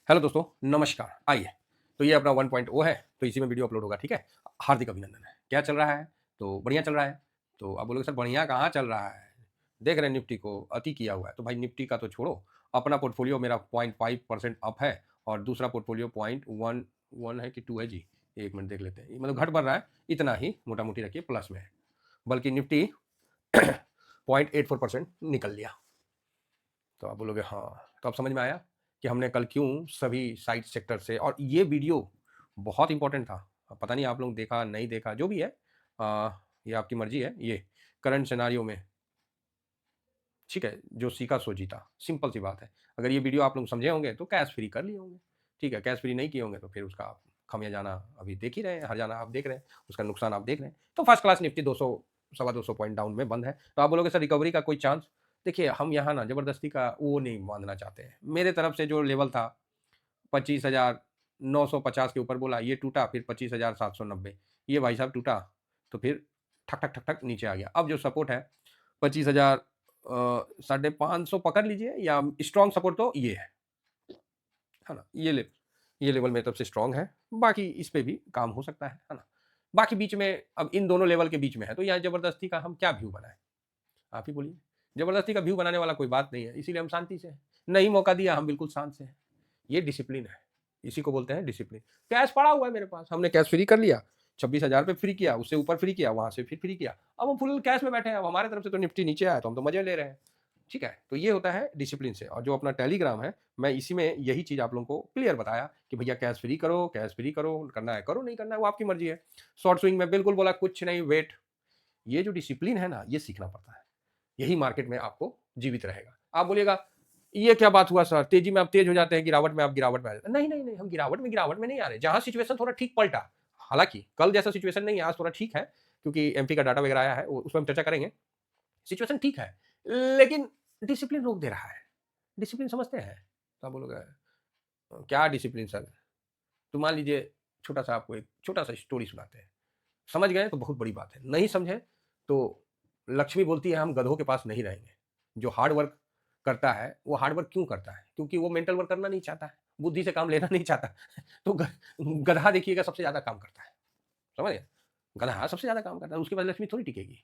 Hello दोस्तों, नमस्कार। आइए, तो ये अपना 1.0 है, तो इसी में वीडियो अपलोड होगा, ठीक है? हार्दिक अभिनंदन है। क्या चल रहा है? तो बढ़िया चल रहा है। तो आप बोलोगे सर बढ़िया कहाँ चल रहा है? देख रहे हैं निफ्टी को अति किया हुआ है। तो भाई निफ्टी का तो छोड़ो, अपना पोर्टफोलियो मेरा 0.5% अप है और दूसरा पोर्टफोलियो 0.11 है कि 2 है जी? 1 मिनट देख लेते हैं। मतलब घट बढ़ रहा है, इतना ही मोटा-मोटी रखिए प्लस में है। बल्कि निफ्टी 0.84% निकल लिया। तो आप बोलोगे हाँ, तो अब समझ में आया कि हमने कल क्यों सभी साइड सेक्टर से, और ये वीडियो बहुत इंपॉर्टेंट था। पता नहीं आप लोग देखा नहीं देखा, जो भी है ये आपकी मर्जी है। ये करंट सिनारियो में, ठीक है, जो सीखा सो जीता, सिंपल सी बात है। अगर ये वीडियो आप लोग समझे होंगे तो कैश फ्री कर लिए होंगे, ठीक है। कैश फ्री नहीं किए होंगे तो फिर उसका आप खमियाजाना अभी देख ही रहे हैं, हरजाना आप देख रहे हैं, उसका नुकसान आप देख रहे हैं। तो फर्स्ट क्लास निफ्टी 200 सवा 200 पॉइंट डाउन में बंद है। तो आप बोलोगे सर रिकवरी का कोई चांस? देखिए, हम यहाँ ना ज़बरदस्ती का वो नहीं बांधना चाहते हैं। मेरे तरफ से जो लेवल था 25,950 के ऊपर बोला, ये टूटा, फिर 25,790, ये भाई साहब टूटा, तो फिर ठक ठक ठक ठक नीचे आ गया। अब जो सपोर्ट है 25,000 साढ़े 500 पकड़ लीजिए, या स्ट्रॉन्ग सपोर्ट तो ये है ना? ये लेवल मेरी तरफ से स्ट्रॉन्ग है। बाकी इस पे भी काम हो सकता है ना? बाकी बीच में, अब इन दोनों लेवल के बीच में है, तो यहाँ जबरदस्ती का हम क्या व्यू बनाएं? आप ही बोलिए। जबरदस्ती का व्यू बनाने वाला कोई बात नहीं है, इसीलिए हम शांति से हैं। नहीं मौका दिया, हम बिल्कुल शांत से हैं। ये डिसिप्लिन है, इसी को बोलते हैं डिसिप्लिन। कैश पड़ा हुआ है मेरे पास, हमने कैश फ्री कर लिया, 26,000 पे फ्री किया, उससे ऊपर फ्री किया, वहां से फिर फ्री किया। अब हम फुल कैश में बैठे हैं। अब हमारे तरफ से तो निफ्टी नीचे आया तो हम तो मजे ले रहे हैं, ठीक है। तो ये होता है डिसिप्लिन से। और जो अपना टेलीग्राम है, मैं इसी में यही चीज आप लोगों को क्लियर बताया कि भैया कैश फ्री करो, कैश फ्री करो, करना है करो, नहीं करना है वो आपकी मर्जी है। शॉर्ट स्विंग में बिल्कुल बोला कुछ नहीं, वेट। ये जो डिसिप्लिन है ना, ये सीखना पड़ता है। यही मार्केट में आपको जीवित रहेगा। आप बोलिएगा ये क्या बात हुआ सर, तेजी में आप तेज हो जाते हैं, गिरावट में आप गिरावट में आ जाते हैं। नहीं नहीं नहीं, हम गिरावट में नहीं आ रहे। जहां सिचुएशन थोड़ा ठीक पलटा, हालांकि कल जैसा सिचुएशन नहीं है, आज थोड़ा ठीक है, क्योंकि एमपी का डाटा वगैरह आया है, उसमें हम चर्चा करेंगे। सिचुएशन ठीक है, लेकिन डिसिप्लिन रोक दे रहा है। डिसिप्लिन समझते हैं? तो आप बोलोगे क्या डिसिप्लिन सर? तो मान लीजिए, छोटा सा आपको एक छोटा सा स्टोरी सुनाते हैं। समझ गए तो बहुत बड़ी बात है, नहीं समझे तो लक्ष्मी बोलती है हम गधों के पास नहीं रहेंगे। जो हार्ड वर्क करता है वो हार्ड वर्क क्यों करता है? क्योंकि वो मेंटल वर्क करना नहीं चाहता है, बुद्धि से काम लेना नहीं चाहता। तो गधा देखिएगा सबसे ज्यादा काम करता है, समझ गए? गधा सबसे ज्यादा काम करता है, उसके बाद लक्ष्मी थोड़ी टिकेगी।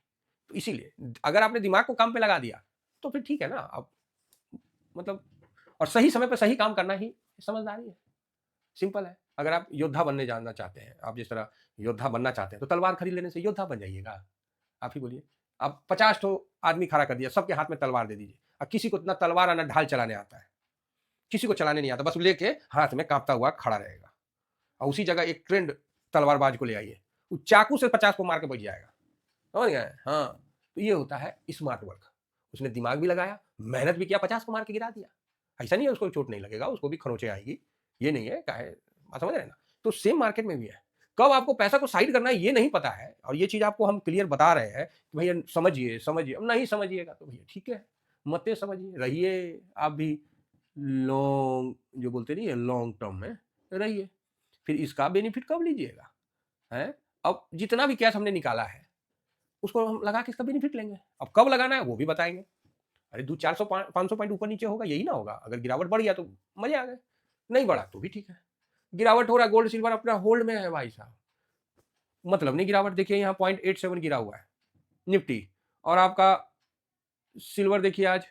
तो इसीलिए अगर आपने दिमाग को काम पे लगा दिया तो फिर ठीक है ना। अब मतलब, और सही समय पे सही काम करना ही समझदारी है। सिंपल है। अगर आप योद्धा बनने जानना चाहते हैं, आप जिस तरह योद्धा बनना चाहते हैं, तो तलवार खरीद लेने से योद्धा बन जाइएगा। आप ही बोलिए। आप 50 ठो आदमी खड़ा कर दिया, सबके हाथ में तलवार दे दीजिए। अब किसी को ना तलवार और ना ढाल चलाने आता है, किसी को चलाने नहीं आता, बस लेके हाथ में कांपता हुआ खड़ा रहेगा। और उसी जगह एक ट्रेंड तलवारबाज को ले आइए, वो चाकू से 50 को मार के बैठ जाएगा। समझ गए? हाँ। तो ये होता है स्मार्ट वर्क। उसने दिमाग भी लगाया, मेहनत भी किया, 50 को मार के गिरा दिया। ऐसा नहीं है उसको चोट नहीं लगेगा, उसको भी खरोंचे आएगी। ये नहीं है काहे, बात समझ रहे हैं ना? तो सेम मार्केट में भी है। कब आपको पैसा को साइड करना है ये नहीं पता है, और ये चीज़ आपको हम क्लियर बता रहे हैं कि भैया समझिए, समझिए। अब नहीं समझिएगा तो भैया ठीक है, मत समझिए, रहिए आप भी लॉन्ग, जो बोलते नहीं है लॉन्ग टर्म में रहिए। फिर इसका बेनिफिट कब लीजिएगा? हैं? अब जितना भी कैश हमने निकाला है उसको हम लगा के इसका बेनिफिट लेंगे। अब कब लगाना है वो भी बताएँगे। अरे दो 400 500 पॉइंट ऊपर नीचे होगा, यही ना होगा। अगर गिरावट बढ़ गया तो मज़े आ गए, नहीं बढ़ा तो भी ठीक है। गिरावट हो रहा है, गोल्ड सिल्वर अपना होल्ड में है भाई साहब, मतलब नहीं गिरावट। देखिए यहाँ 0.87 गिरा हुआ है निफ्टी, और आपका सिल्वर देखिए आज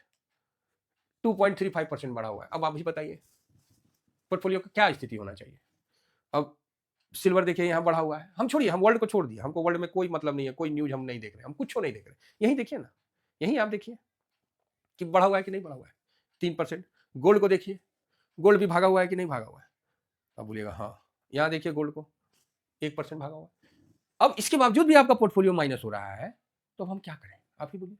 2.35% बढ़ा हुआ है। अब आप ही बताइए पोर्टफोलियो का क्या स्थिति होना चाहिए? अब सिल्वर देखिए यहाँ बढ़ा हुआ है। हम छोड़िए, हम वर्ल्ड को छोड़ दिए, हमको वर्ल्ड में कोई मतलब नहीं है, कोई न्यूज़ हम नहीं देख रहे, हम कुछ नहीं देख रहे। यहीं देखिए ना, यहीं आप देखिए कि बढ़ा हुआ है कि नहीं बढ़ा हुआ है, 3%। गोल्ड को देखिए, गोल्ड भी भागा हुआ है कि नहीं भागा हुआ है? अब बोलिएगा हाँ। यहाँ देखिए गोल्ड को 1% भागा हुआ है। अब इसके बावजूद भी आपका पोर्टफोलियो माइनस हो रहा है, तो अब हम क्या करें? आप ही बोलिए।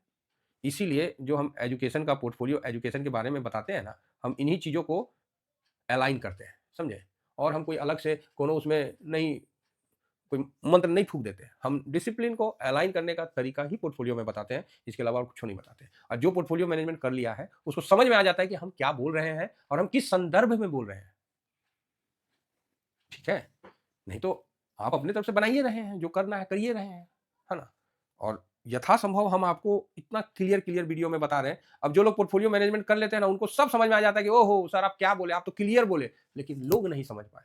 इसीलिए जो हम एजुकेशन का पोर्टफोलियो, एजुकेशन के बारे में बताते हैं ना, हम इन्हीं चीज़ों को अलाइन करते हैं, समझे? और हम कोई अलग से कोनो उसमें नहीं, कोई मंत्र नहीं फूँक देते। हम डिसिप्लिन को अलाइन करने का तरीका ही पोर्टफोलियो में बताते हैं, इसके अलावा और कुछ नहीं बताते। और जो पोर्टफोलियो मैनेजमेंट कर लिया है, उसको समझ में आ जाता है कि हम क्या बोल रहे हैं और हम किस संदर्भ में बोल रहे हैं, ठीक है? नहीं तो आप अपनी तरफ से बना ही रहे हैं, जो करना है कर ही रहे हैं, है ना? और यथासंभव हम आपको इतना क्लियर वीडियो में बता रहे हैं। अब जो लोग पोर्टफोलियो मैनेजमेंट कर लेते हैं ना, उनको सब समझ में आ जाता है कि ओहो सर आप क्या बोले, आप तो क्लियर बोले, लेकिन लोग नहीं समझ पाए।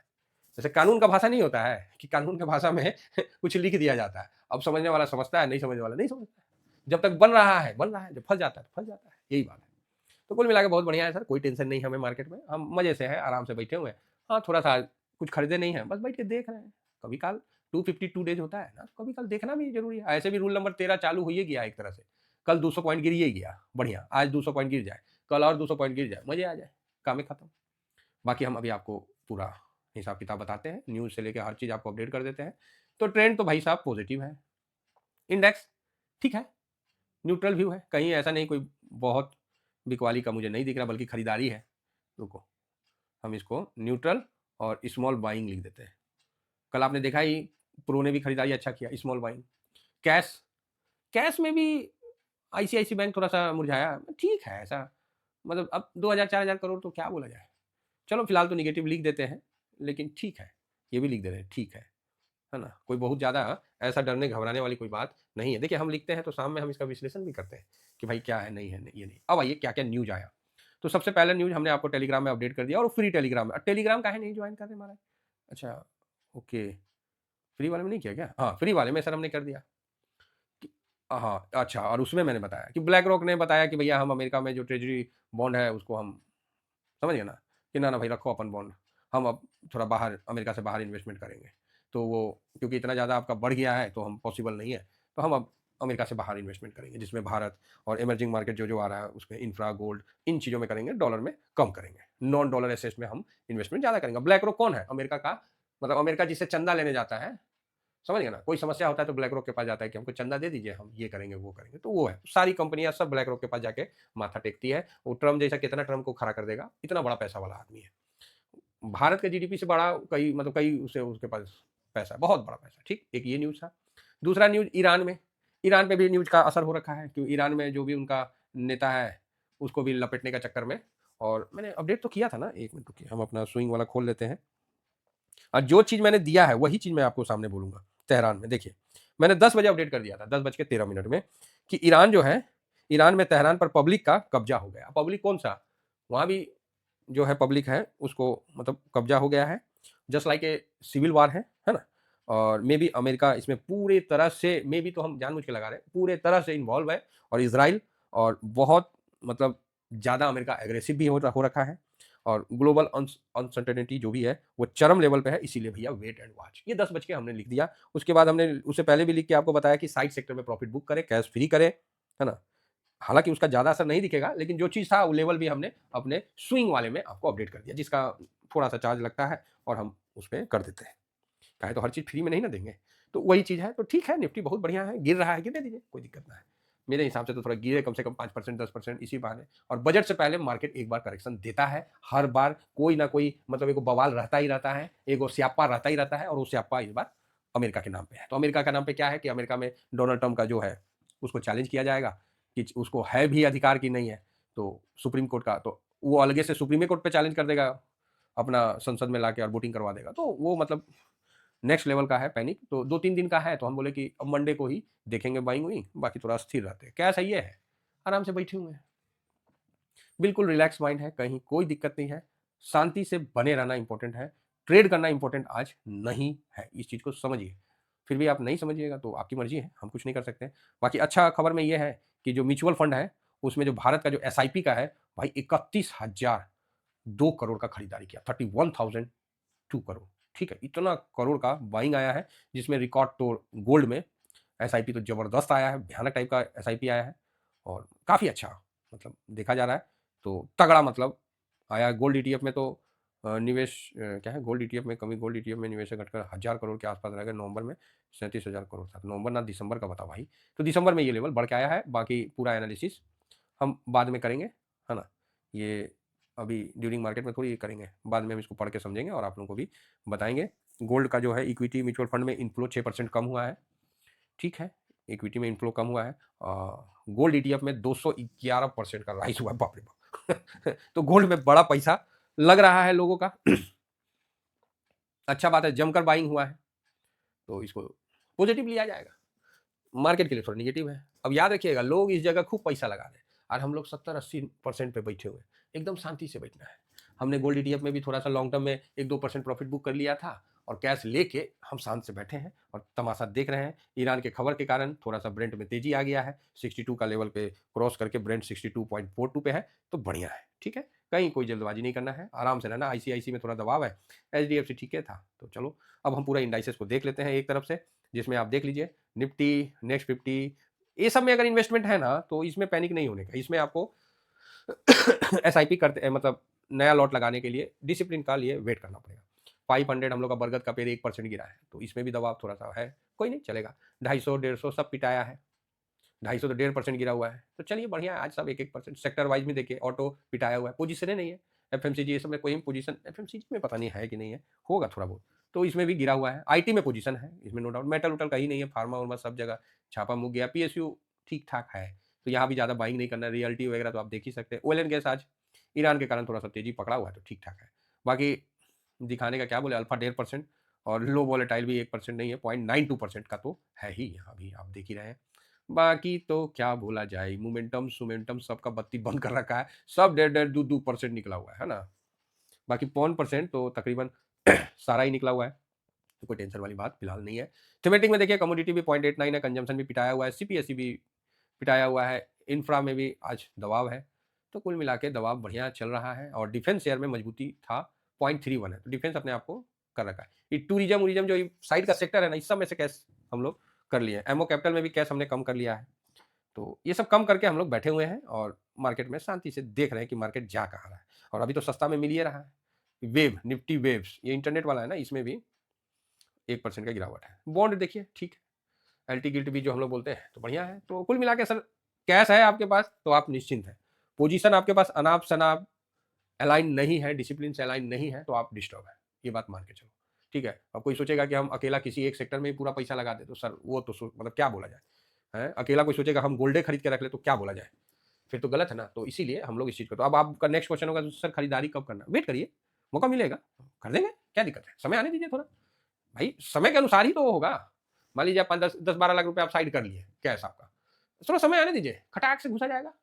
जैसे कानून का भाषा नहीं होता है कि कानून की भाषा में कुछ लिख दिया जाता है, अब समझने वाला समझता है, नहीं समझने वाला नहीं समझता है। जब तक बन रहा है बन रहा है, जब फंस जाता है तो फंस जाता है, यही बात है। तो कुल मिला के बहुत बढ़िया है सर, कोई टेंशन नहीं है हमें मार्केट में, हम मजे से हैं, आराम से बैठे हुए हैं। हाँ थोड़ा सा कुछ खरीदे नहीं है, बस बैठ के देख रहे हैं। कभी काल 252 डेज होता है ना, तो कभी काल देखना भी जरूरी है। ऐसे भी रूल नंबर 13 चालू हो ही गया एक तरह से। कल 200 पॉइंट गिर ही गया, बढ़िया। आज 200 पॉइंट गिर जाए, कल और 200 पॉइंट गिर जाए, मजे आ जाए, काम ही खत्म। बाकी हम अभी आपको पूरा हिसाब किताब बताते हैं, न्यूज़ से लेकर हर चीज़ आपको अपडेट कर देते हैं। तो ट्रेंड तो भाई साहब पॉजिटिव है, इंडेक्स ठीक है, न्यूट्रल व्यू है, कहीं ऐसा नहीं कोई बहुत बिकवाली का मुझे नहीं दिख रहा, बल्कि खरीदारी है। रुको, हम इसको न्यूट्रल और स्मॉल बाइंग लिख देते हैं। कल आपने देखा ही, प्रो ने भी खरीदारी अच्छा किया, स्मॉल बाइंग। कैश, कैश में भी आईसीआईसी बैंक थोड़ा सा मुरझाया, ठीक है ऐसा, मतलब अब 2000-4000 करोड़ तो क्या बोला जाए। चलो फिलहाल तो निगेटिव लिख देते हैं, लेकिन ठीक है, ये भी लिख दे रहे हैं, ठीक है ना? कोई बहुत ज़्यादा ऐसा डरने घबराने वाली कोई बात नहीं है। देखिए हम लिखते हैं तो शाम में हम इसका विश्लेषण भी करते हैं कि भाई क्या है, नहीं है, नहीं, ये नहीं। अब आइए क्या-क्या न्यूज़ आया। तो सबसे पहला न्यूज़ हमने आपको टेलीग्राम में अपडेट कर दिया, और फ्री टेलीग्राम में। टेलीग्राम काहे नहीं ज्वाइन कर रहे महाराज? अच्छा, ओके, फ्री वाले में नहीं किया क्या? हाँ, फ्री वाले में सर हमने कर दिया कि हाँ, अच्छा, और उसमें मैंने बताया कि ब्लैक रॉक ने बताया कि भैया हम अमेरिका में जो ट्रेज़री बॉन्ड है उसको हम, समझ गए ना? कि ना, ना भाई रखो अपन बॉन्ड, हम अब थोड़ा बाहर, अमेरिका से बाहर इन्वेस्टमेंट करेंगे। तो वो क्योंकि इतना ज़्यादा आपका बढ़ गया है तो हम पॉसिबल नहीं है, तो हम अब अमेरिका से बाहर इन्वेस्टमेंट करेंगे, जिसमें भारत और इमर्जिंग मार्केट जो-जो आ रहा है उसमें इंफ्रा, गोल्ड, इन चीज़ों में करेंगे, डॉलर में कम करेंगे। नॉन डॉलर एसेट्स में हम इन्वेस्टमेंट ज़्यादा करेंगे। ब्लैक रॉक कौन है? अमेरिका का, मतलब अमेरिका जिससे चंदा लेने जाता है, समझ गए ना? कोई समस्या होता है तो ब्लैक रॉक के पास जाता है कि हमको चंदा दे दीजिए, हम ये करेंगे, वो करेंगे। तो वो है, सारी कंपनियाँ सब ब्लैक रॉक के पास जाके माथा टेकती है। वो ट्रम्प जैसा कितना ट्रम्प को खड़ा कर देगा, इतना बड़ा पैसा वाला आदमी है। भारत के जीडीपी से बड़ा कई, मतलब कई उसे उसके पास पैसा है, बहुत बड़ा पैसा। ठीक, एक ये न्यूज़ था। दूसरा न्यूज़ ईरान में, ईरान पे भी न्यूज़ का असर हो रखा है, क्योंकि ईरान में जो भी उनका नेता है, उसको भी लपेटने का चक्कर में। और मैंने अपडेट तो किया था ना, 1 मिनट रुकिए, हम अपना स्विंग वाला खोल लेते हैं। और जो चीज़ मैंने दिया है वही चीज़ मैं आपको सामने बोलूँगा। तेहरान में देखिए, मैंने 10 बजे अपडेट कर दिया था, 10:13 में, कि ईरान जो है, ईरान में तेहरान पर पब्लिक का कब्जा हो गया। पब्लिक कौन-सा? वहाँ भी जो है पब्लिक है उसको, मतलब कब्जा हो गया है। Just like a civil war है ना? और मे बी अमेरिका इसमें पूरे तरह से, मे बी तो हम जानबूझ के लगा रहे हैं, पूरे तरह से इन्वॉल्व है, और इज़राइल, और बहुत, मतलब ज़्यादा अमेरिका एग्रेसिव भी हो रखा है, और ग्लोबल अनसर्टेनिटी जो भी है वो चरम लेवल पे है। इसीलिए भैया वेट एंड वॉच, ये 10 बज के हमने लिख दिया। उसके बाद हमने उससे पहले भी लिख के आपको बताया कि साइड सेक्टर में प्रॉफिट बुक करें, कैश फ्री करें, है ना? हालाँकि उसका ज़्यादा असर नहीं दिखेगा, लेकिन जो चीज़ था वो लेवल भी हमने अपने स्विंग वाले में आपको अपडेट कर दिया, जिसका थोड़ा-सा चार्ज लगता है, और हम उसपे कर देते हैं। काहे तो हर चीज़ फ्री में नहीं ना देंगे। तो वही चीज़ है, तो ठीक है, निफ्टी बहुत बढ़िया है, गिर रहा है, गिरने दीजिए, कोई दिक्कत ना है। मेरे हिसाब से तो थोड़ा गिरे कम से कम 5% 10% इसी बहाने, और बजट से पहले मार्केट एक बार करेक्शन देता है, हर बार कोई ना कोई, मतलब एगो बवाल रहता ही रहता है, एगो स्याप्पा रहता ही रहता है, और वो स्याप्पा इस बार अमेरिका के नाम पे है। तो अमेरिका के नाम पे क्या है कि अमेरिका में डोनाल्ड ट्रम्प का जो है, उसको चैलेंज किया जाएगा कि उसको है भी अधिकार कि नहीं है। तो सुप्रीम कोर्ट का, तो वो अलगे से सुप्रीम कोर्ट पे चैलेंज कर देगा, अपना संसद में लाके और वोटिंग करवा देगा। तो वो मतलब नेक्स्ट लेवल का है पैनिक। तो 2-3 दिन का है, तो हम बोले कि अब मंडे को ही देखेंगे बाइंग हुई, बाकी थोड़ा स्थिर रहते हैं। क्या सही है, आराम से बैठे हुए हैं, बिल्कुल रिलैक्स माइंड है, कहीं कोई दिक्कत नहीं है, शांति से बने रहना इंपॉर्टेंट है, ट्रेड करना इंपॉर्टेंट आज नहीं है, इस चीज़ को समझिए। फिर भी आप नहीं समझिएगा तो आपकी मर्जी है, हम कुछ नहीं कर सकते। बाकी अच्छा खबर में ये है कि जो म्यूचुअल फंड है, उसमें जो भारत का जो एसआईपी का है, भाई 31,002 करोड़ का खरीदारी किया, 31,002 करोड़। ठीक है, इतना करोड़ का बाइंग आया है, जिसमें रिकॉर्ड तोड़ गोल्ड में एसआईपी तो जबरदस्त आया है, भयानक टाइप का एसआईपी आया है, और काफ़ी अच्छा, मतलब देखा जा रहा है तो तगड़ा, मतलब आया। गोल्ड ईटीएफ में तो निवेश क्या है, गोल्ड ईटीएफ में कमी, गोल्ड ईटीएफ में निवेश घटकर 1,000 करोड़ के आसपास रह गया। नवंबर में 37,000 करोड़ था, नवंबर ना दिसंबर का बता भाई। तो दिसंबर में ये लेवल बढ़ के आया है। बाकी पूरा एनालिसिस हम बाद में करेंगे, है ना? ये अभी ड्यूरिंग मार्केट में थोड़ी करेंगे, बाद में हम इसको पढ़ के समझेंगे और आप लोगों को भी बताएंगे। गोल्ड का जो है इक्विटी म्यूचुअल फंड में इनफ्लो 6% कम हुआ है, ठीक है, इक्विटी में इनफ्लो कम हुआ है। गोल्ड ईटीएफ में 211% का राइज हुआ है, बाप रे बाप। तो गोल्ड में बड़ा पैसा लग रहा है लोगों का। अच्छा बात है, जमकर बाइंग हुआ है, तो इसको पॉजिटिव लिया जाएगा। मार्केट के लिए थोड़ा नेगेटिव है। अब याद रखिएगा, लोग इस जगह खूब पैसा लगा रहे हैं और हम लोग 70-80% पे बैठे हुए हैं। एकदम शांति से बैठना है। हमने गोल्ड ईटीएफ में भी थोड़ा सा लॉन्ग टर्म में 1-2% प्रॉफिट बुक कर लिया था और कैश लेके हम शांत से बैठे हैं और तमाशा देख रहे हैं। ईरान के खबर के कारण थोड़ा सा ब्रेंट में तेजी आ गया है, 62 का लेवल पे क्रॉस करके ब्रेंट 62.42 पे है, तो बढ़िया है। ठीक है, कहीं कोई जल्दबाजी नहीं करना है, आराम से रहना। आईसीआईसी में थोड़ा दबाव है, एचडीएफसी ठीक है था। तो चलो अब हम पूरा इंडाइसेस को देख लेते हैं एक तरफ से, जिसमें आप देख लीजिए निफ्टी, नेक्स्ट 50, ये सब में अगर इन्वेस्टमेंट है ना तो इसमें पैनिक नहीं होने का। इसमें आपको एसआईपी करते मतलब नया लॉट लगाने के लिए डिसिप्लिन का लिए वेट करना पड़ेगा। 500 हम लोग का बरगद का पेड़ 1% गिरा है, तो इसमें भी दबाव थोड़ा सा है, कोई नहीं चलेगा। 250, 150 सब पिटाया है, 250 तो 1.5% गिरा हुआ है, तो चलिए बढ़िया है। आज सब 1-1%। सेक्टर वाइज में देखिए, ऑटो पिटाया हुआ है, पोजीशन नहीं है। एफएमसीजी ये सब में कोई पोजीशन, एफएमसीजी में पता नहीं है कि नहीं है, होगा थोड़ा बहुत, तो इसमें भी गिरा हुआ है। आईटी में पोजीशन है, इसमें नो डाउट। मेटल उटल कहीं नहीं है, फार्मा उर्मा सब जगह छापा मुक गया। पीएसयू ठीक ठाक है, तो यहाँ भी ज़्यादा बाइंग नहीं करना। रियल्टी वगैरह तो आप देख ही सकते हैं। ऑयल एंड गैस आज ईरान के कारण थोड़ा सा तेजी पकड़ा हुआ है, तो ठीक ठाक है। बाकी दिखाने का क्या बोले, अल्फा 1.5% और लो वॉलेटाइल भी 1% नहीं है, 0.92% का तो है ही यहाँ भी, आप देख ही रहे हैं। बाकी तो क्या बोला जाए, मोमेंटम सुमेंटम सबका बत्ती बंद कर रखा है, सब 1.5-2% निकला हुआ है ना। बाकी 0.5% तो तकरीबन सारा ही निकला हुआ है, तो कोई टेंशन वाली बात फिलहाल नहीं है। थीमेटिक में देखिए, कमोडिटी भी 0.89 है, कंजम्पशन भी पिटाया हुआ है, सीपीएससी भी पिटाया हुआ है, इंफ्रा में भी आज दबाव है। तो कुल मिला के दबाव बढ़िया चल रहा है और डिफेंस शेयर में मजबूती था, 0.31 है, तो डिफेंस अपने आप को कर रखा है। ये टूरिज्म उरिज्म जो साइड का सेक्टर है ना, इस सब में से कैश हम लोग कर लिए हैं। एमओ कैपिटल में भी कैश हमने कम कर लिया है। तो ये सब कम करके हम लोग बैठे हुए हैं और मार्केट में शांति से देख रहे हैं कि मार्केट जा कहाँ रहा है। और अभी तो सस्ता में मिल ही रहा है। वेव निफ्टी वेव्स, ये इंटरनेट वाला है ना, इसमें भी 1% का गिरावट है। बॉन्ड देखिए ठीक है, एल्टी गिल्ट भी जो हम लोग बोलते हैं, तो बढ़िया है। तो कुल मिला के सर, कैश है आपके पास तो आप निश्चिंत हैं। पोजीशन आपके पास अनाप शनाप अलाइन नहीं है, डिसिप्लिन से अलाइन नहीं है, तो आप डिस्टर्ब है, ये बात मान के चलो। ठीक है, अब कोई सोचेगा कि हम अकेला किसी एक सेक्टर में ही पूरा पैसा लगा दे, तो सर वो तो मतलब क्या बोला जाए है। अकेला कोई सोचेगा हम गोल्डे खरीद के रख ले, तो क्या बोला जाए, फिर तो गलत है ना। तो इसीलिए हम लोग इस चीज़ को, तो अब आपका नेक्स्ट क्वेश्चन होगा सर खरीदारी कब करना, वेट करिए, मौका मिलेगा कर देंगे, क्या दिक्कत है, समय आने दीजिए थोड़ा। भाई समय के अनुसार ही तो होगा। मान लीजिए आप 5-10-12 लाख रुपए आप साइड कर लिए कैश आपका, थोड़ा समय आने दीजिए, खटाक से घुसा जाएगा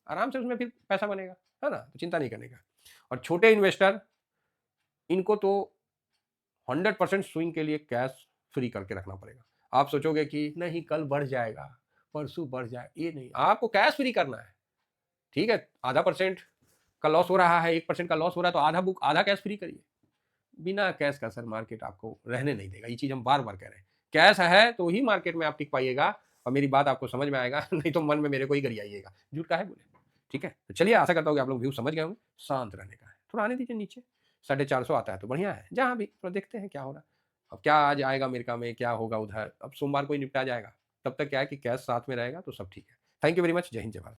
आराम से, उसमें फिर पैसा बनेगा, है ना। तो चिंता नहीं करने का। और छोटे इन्वेस्टर, इनको तो 100% स्विंग के लिए कैश फ्री करके रखना पड़ेगा। आप सोचोगे कि नहीं कल बढ़ जाएगा, परसों बढ़ जाए, ये नहीं, आपको कैश फ्री करना है। ठीक है, आधा परसेंट का लॉस हो रहा है, 1% का लॉस हो रहा है, तो आधा बुक आधा कैश फ्री करिए। बिना कैश का सर मार्केट आपको रहने नहीं देगा, ये चीज़ हम बार-बार कह रहे हैं। कैश है तो ही मार्केट में आप टिक पाइएगा और मेरी बात आपको समझ में आएगा, नहीं तो मन में मेरे को ही गरियाइएगा, झूठ काहे बोले। ठीक है? तो चलिए, आशा करता हूँ कि आप लोग व्यू समझ गए होंगे, शांत रहने का है। थोड़ा आने दीजिए नीचे, 450 आता है तो बढ़िया है, जहाँ भी थोड़ा देखते हैं क्या हो रहा है। अब क्या आज आएगा अमेरिका में, क्या होगा उधर, अब सोमवार को ही निपटा जाएगा। तब तक क्या है कि कैश साथ में रहेगा तो सब ठीक है। थैंक यू वेरी मच, जय हिंद, जय भारत।